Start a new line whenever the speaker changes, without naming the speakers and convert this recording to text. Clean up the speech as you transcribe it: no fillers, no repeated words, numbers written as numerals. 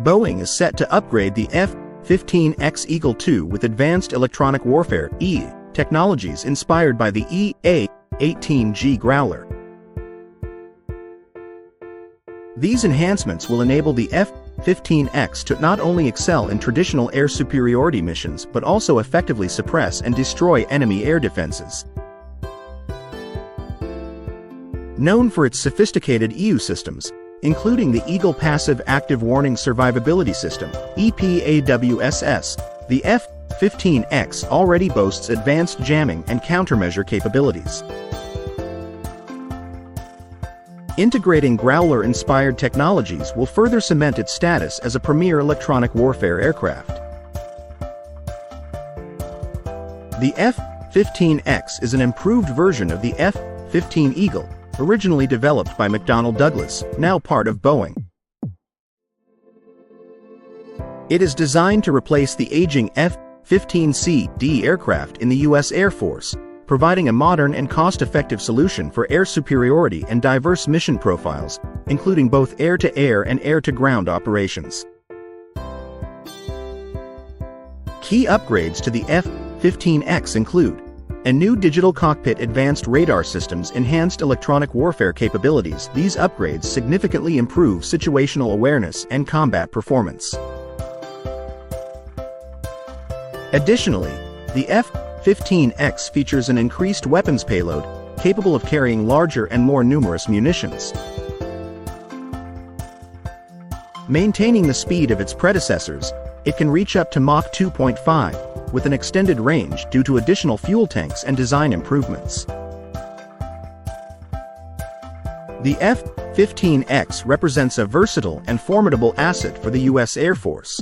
Boeing is set to upgrade the F-15EX Eagle II with advanced electronic warfare (E) technologies inspired by the A-18G Growler. These enhancements will enable the F-15X to not only excel in traditional air superiority missions but also effectively suppress and destroy enemy air defenses. Known for its sophisticated EU systems, including the Eagle Passive Active Warning Survivability System (EPAWSS), the F-15X already boasts advanced jamming and countermeasure capabilities. Integrating Growler-inspired technologies will further cement its status as a premier electronic warfare aircraft. The F-15X is an improved version of the F-15 Eagle, originally developed by McDonnell Douglas, now part of Boeing. It is designed to replace the aging F-15C/D aircraft in the U.S. Air Force, providing a modern and cost-effective solution for air superiority and diverse mission profiles, including both air-to-air and air-to-ground operations. Key upgrades to the F-15X include a new digital cockpit, advanced radar systems, enhanced electronic warfare capabilities. These upgrades significantly improve situational awareness and combat performance. Additionally, the F-15X features an increased weapons payload, capable of carrying larger and more numerous munitions. Maintaining the speed of its predecessors, it can reach up to Mach 2.5, with an extended range due to additional fuel tanks and design improvements. The F-15X represents a versatile and formidable asset for the U.S. Air Force.